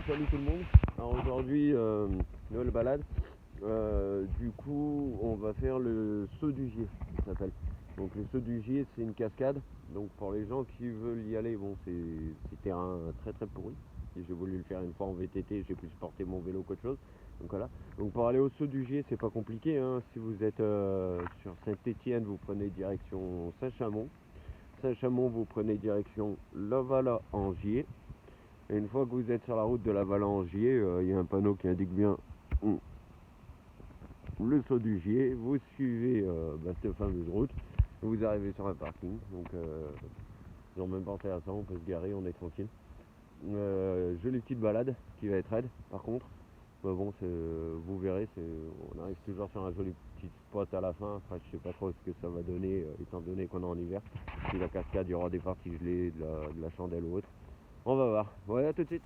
salut tout le monde. Alors aujourd'hui, nouvelle balade. Du coup, on va faire le saut du Gier, ça s'appelle. Donc le saut du Gier, c'est une cascade. Donc pour les gens qui veulent y aller, bon, c'est terrain très très pourri. Et j'ai voulu le faire une fois en VTT, j'ai pu supporter mon vélo qu'autre chose. Donc voilà. Donc pour aller au saut du Gier, c'est pas compliqué, hein. Si vous êtes sur Saint-Étienne, vous prenez direction Saint-Chamond. Saint-Chamond, vous prenez direction Lavala en Gier. Et une fois que vous êtes sur la route de la Valle-en-Gier, il y a un panneau qui indique bien le saut du Gier. Vous suivez cette fameuse route, vous arrivez sur un parking. Donc, ils n'ont même pas fait à ça, on peut se garer, on est tranquille. Jolie petite balade qui va être raide, par contre. Mais bon, vous verrez, on arrive toujours sur un joli petit spot à la fin. Enfin, je sais pas trop ce que ça va donner, étant donné qu'on est en hiver. Si la cascade, il y aura des parties gelées, de la chandelle ou autre. On va voir. Voilà, à tout de suite.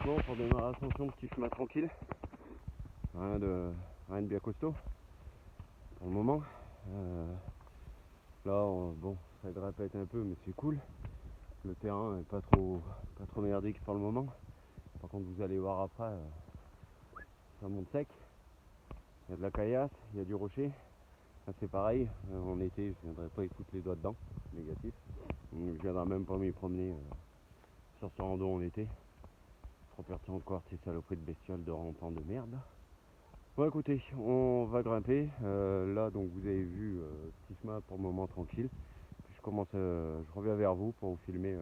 Bon, pour démarrer l'ascension, petit chemin tranquille. Rien de bien costaud pour le moment. Là, bon, ça grimpe un peu, mais c'est cool. Le terrain est pas trop merdique pour le moment. Par contre, vous allez voir après, ça monte sec. Il y a de la caillasse, il y a du rocher. Là, c'est pareil. En été, je viendrai pas y foutre les doigts dedans. Négatif. Je viendrai même pas m'y promener sur ce rando en été. Trop pertinent encore ces saloperies de bestioles de rampants de merde. Bon, écoutez, on va grimper. Là, donc vous avez vu petit chemin pour le moment tranquille. Puis je reviens vers vous pour vous filmer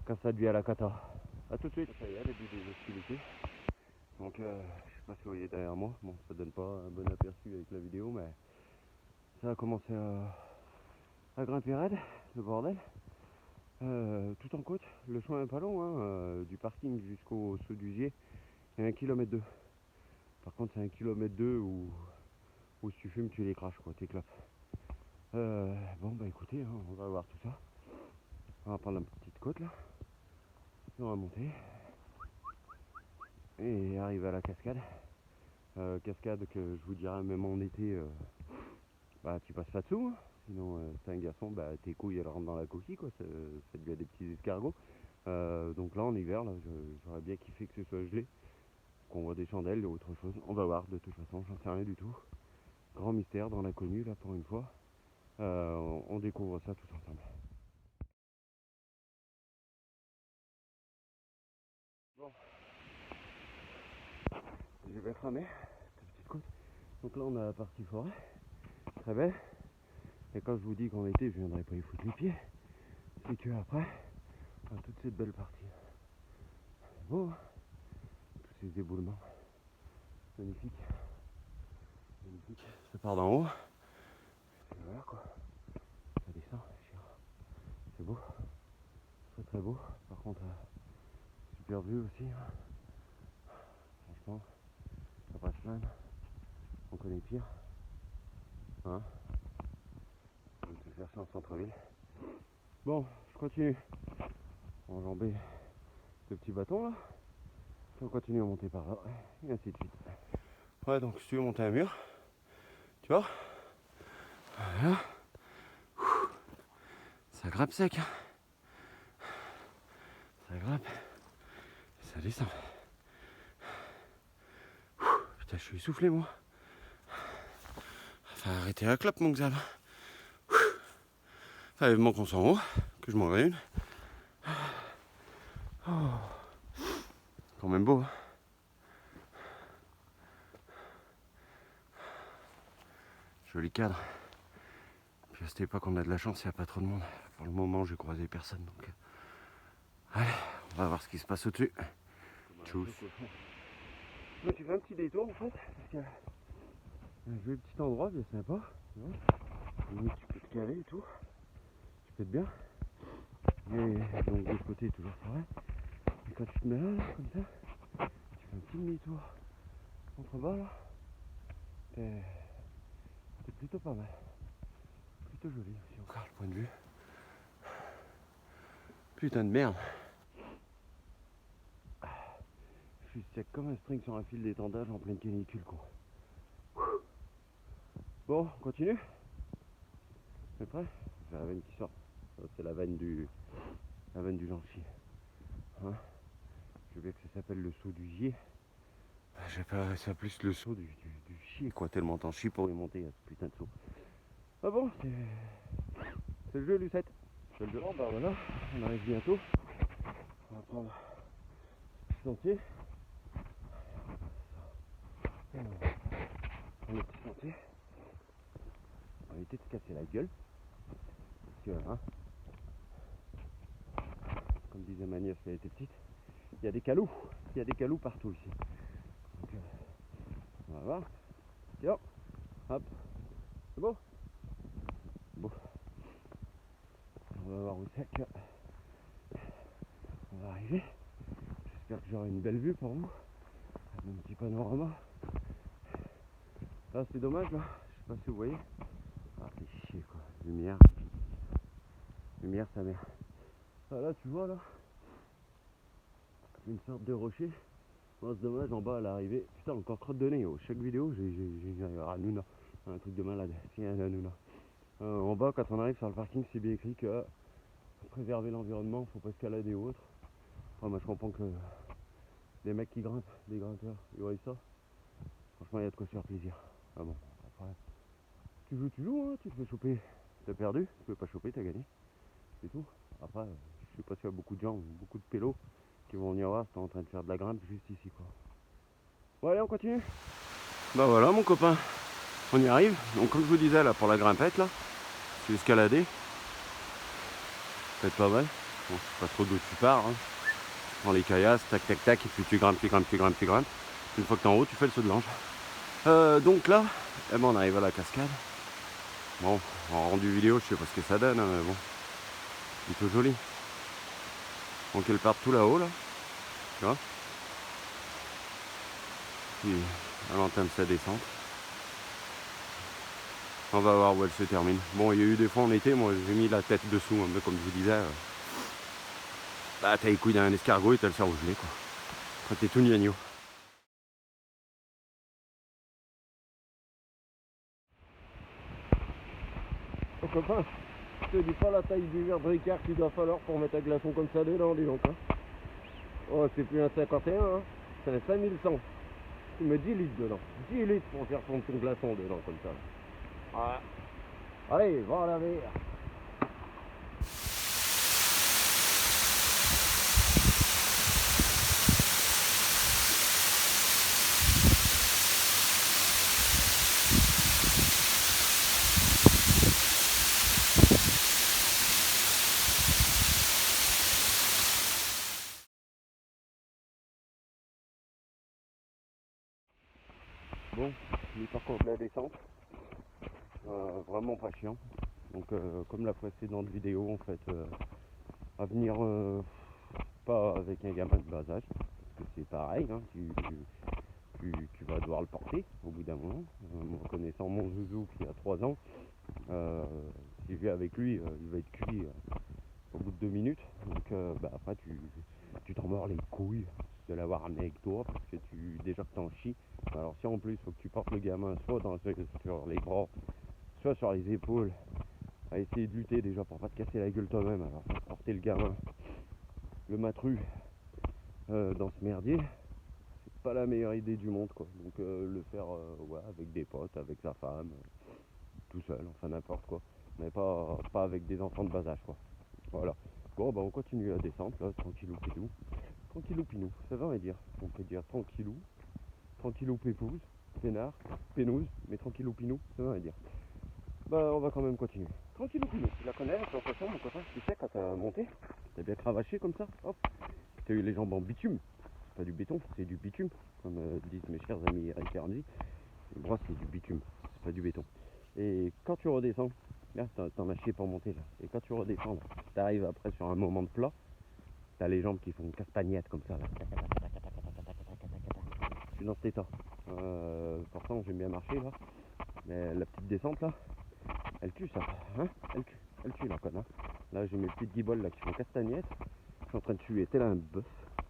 quand ça devient la cata. A tout de suite. Ça y est, le début des hostilités. Donc, je sais pas si vous voyez derrière moi. Bon, ça donne pas un bon aperçu avec la vidéo, mais ça a commencé à grimper raide, le bordel. Tout en côte, le chemin est pas long, hein, du parking jusqu'au saut du Gier, il y a 1,2 km. Par contre, c'est 1,2 km où si tu fumes, tu les craches, quoi, t'éclapes. Bon, bah écoutez, hein, on va voir tout ça. On va prendre la petite côte là, et on va monter et arriver à la cascade. Cascade que je vous dirais, même en été, bah tu passes pas dessous, hein. Sinon, t'es un garçon, bah tes couilles elles rentrent dans la coquille, quoi, ça devient des petits escargots. Donc là, en hiver, là, j'aurais bien kiffé que ce soit gelé, qu'on voit des chandelles ou autre chose. On va voir, de toute façon, j'en sais rien du tout. Grand mystère dans l'inconnu, là, pour une fois. On découvre ça tout ensemble. Bon, je vais cramer cette petite côte. Donc là, on a la partie forêt, très belle. Et quand je vous dis qu'en été, je viendrai pas y foutre les pieds, c'est que après, on a toute cette belle partie. C'est beau, hein, tous ces éboulements. Magnifique. Magnifique. Ça part d'en haut. Et voilà quoi. Ça descend. C'est beau. Très très beau. Par contre, super vue aussi, hein. Franchement, ça passe plein. On connaît pire. Hein, on peut faire ça en centre-ville. Bon, je continue. Enjamber ce petit bâton là. Puis on continue à monter par là. Et ainsi de suite. Ouais, donc si tu veux monter un mur, tu vois, voilà. Ça grimpe sec. Hein. Ça grimpe. Ça descend. Putain, je suis essoufflé moi. Enfin, arrêtez la clope mon Xav. Enfin, vivement qu'on s'en haut, que je m'en vais une. Oh. Quand même beau. Hein. Joli cadre. Puis à cette époque, on a de la chance, il n'y a pas trop de monde. Pour le moment, j'ai croisé personne. Donc, allez, on va voir ce qui se passe au-dessus. Tchuss. Je me suis fait un petit détour en fait, parce que j'ai un petit endroit bien sympa. Limite, tu peux te caler et tout. Tu peux être bien. Et donc de l'autre côté, toujours forêt. Et quand tu te mets là, comme ça, tu fais un petit demi-tour contre bas là. C'est plutôt pas mal. Plutôt joli aussi encore le point de vue. Putain de merde. Je suis sec comme un string sur un fil d'étendage en pleine canicule quoi. Bon, on continue. C'est prêt? J'ai la veine qui sort. C'est la veine du Jean-Chi. Hein, veux bien que ça s'appelle le saut du gier. J'appelle ça plus le saut du chier quoi, tellement t'en chies pour y monter à ce putain de saut. Ah bon, c'est le jeu Lucette. C'est le jeu. Bon bah voilà, on arrive bientôt. On va prendre le sentier. On va prendre le petit sentier. On va éviter de se casser la gueule. Parce que, hein, comme disait ma nièce quand elle était petite, il y a des calous. Il y a des calous partout ici. Donc, on va voir. Tiens, hop. C'est bon? Bon. On va voir où c'est que on va arriver. J'espère que j'aurai une belle vue pour vous. Un petit panorama. Là c'est dommage là. Je sais pas si vous voyez. Ah c'est chier quoi. Lumière. Lumière sa mère. Ah là tu vois là. Une sorte de rocher. Oh, c'est dommage en bas à l'arrivée. Putain encore crotte de nez. Oh. Chaque vidéo j'ai Hanouna. Un truc de malade. Tiens Hanouna. En bas quand on arrive sur le parking c'est bien écrit que préserver l'environnement, faut pas escalader ou autre. Enfin, moi je comprends que les mecs qui grimpent, des grimpeurs, ils voient ça. Franchement il y a de quoi se faire plaisir. Ah bon, après, tu joues, hein, tu te fais choper, t'as perdu, tu peux pas choper, t'as gagné. C'est tout. Après, je sais pas s'il y a beaucoup de gens, beaucoup de pélos qui vont venir voir si t'es en train de faire de la grimpe juste ici quoi. Bon allez on continue. Bah voilà mon copain, on y arrive. Donc comme je vous disais là pour la grimpette là, tu escalader. Peut-être pas mal. Bon, je sais pas trop d'où tu pars. Hein. Dans les caillasses, tac tac tac, et puis tu grimpes. Une fois que t'es en haut, tu fais le saut de l'ange. Donc là, eh ben, on arrive à la cascade. Bon, en rendu vidéo, je sais pas ce que ça donne, hein, mais bon. Plutôt joli. Donc elle part tout là-haut, là. Tu vois. Puis elle entame sa descente. On va voir où elle se termine. Bon, il y a eu des fois en été, moi j'ai mis la tête dessous, un peu comme je vous disais. Bah t'as les couilles d'un escargot et t'as le cerveau gelé quoi. Quand t'es tout gnagno. Oh copain, je te dis pas la taille du verre de Ricard qu'il doit falloir pour mettre un glaçon comme ça dedans, dis donc. Hein. Oh c'est plus un 51, hein. C'est un 5100. Tu mets 10 litres dedans. 10 litres pour faire ton glaçon dedans comme ça. Ouais. Allez, va à la verre. Bon, il par contre la descente, vraiment pas chiant. Donc comme la précédente vidéo en fait, à venir pas avec un gamin de bas âge, parce que c'est pareil, hein, tu vas devoir le porter au bout d'un moment. En connaissant mon zouzou qui a 3 ans, si je vais avec lui, il va être cuit au bout de 2 minutes. Donc bah, après tu t'en mords les couilles de l'avoir amené avec toi parce que déjà que t'en chies. Alors si en plus il faut que tu portes le gamin soit sur les bras, soit sur les épaules, à essayer de lutter déjà pour pas te casser la gueule toi-même, alors porter le gamin, le matru dans ce merdier, c'est pas la meilleure idée du monde quoi. Donc le faire ouais, avec des potes, avec sa femme, tout seul, enfin n'importe quoi. Mais pas avec des enfants de bas âge quoi. Voilà. Bon bah on continue la descente là, tranquillou pinou. Tranquillou pinou, ça veut rien dire. On peut dire tranquillou pépouze, peinard, pénouse, mais tranquillou pinou, ça veut rien dire. Bah on va quand même continuer. Tranquillou pinou, tu la connais, de toute façon mon copain, tu sais quand t'as monté, t'as bien cravaché comme ça, hop, t'as eu les jambes en bitume. C'est pas du béton, c'est du bitume, comme disent mes chers amis Eric et Ramsey. Moi c'est du bitume, c'est pas du béton. Et quand tu redescends, là t'en as chié pour monter là. Et quand tu redescends, t'arrives après sur un moment de plat, t'as les jambes qui font une castagnette comme ça là. Je suis dans cet état. Pourtant j'aime bien marcher là. Mais la petite descente là, elle tue ça. Hein, elle tue la conne. Hein. Là j'ai mes petites guiboles là qui font castagnette. Je suis en train de tuer tel un bœuf.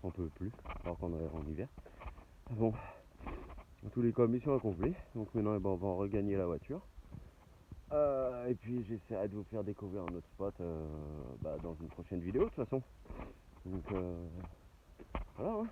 On peut plus, alors qu'on est en hiver. Bon, en tous les cas, mission accomplie. Donc maintenant on va regagner la voiture. Et puis j'essaierai de vous faire découvrir un autre spot dans une prochaine vidéo de toute façon. Donc voilà. Hein.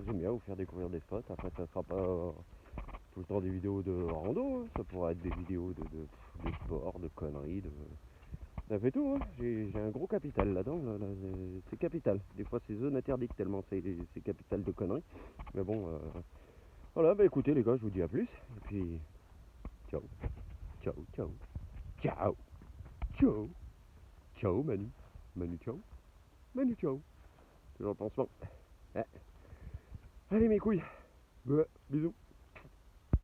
J'aime bien vous faire découvrir des spots. Après, ça sera pas tout le temps des vidéos de rando, hein. Ça pourra être des vidéos de sport, de conneries, ça fait tout, hein. J'ai un gros capital là-dedans, là, c'est capital. Des fois c'est zone interdite tellement c'est capital de conneries. Mais bon, voilà, bah écoutez les gars, je vous dis à plus. Et puis, ciao, ciao, ciao, ciao, ciao, ciao Manu, Manu ciao, Manu ciao. Toujours le pansement. Ouais. Allez mes couilles, ouais, bisous.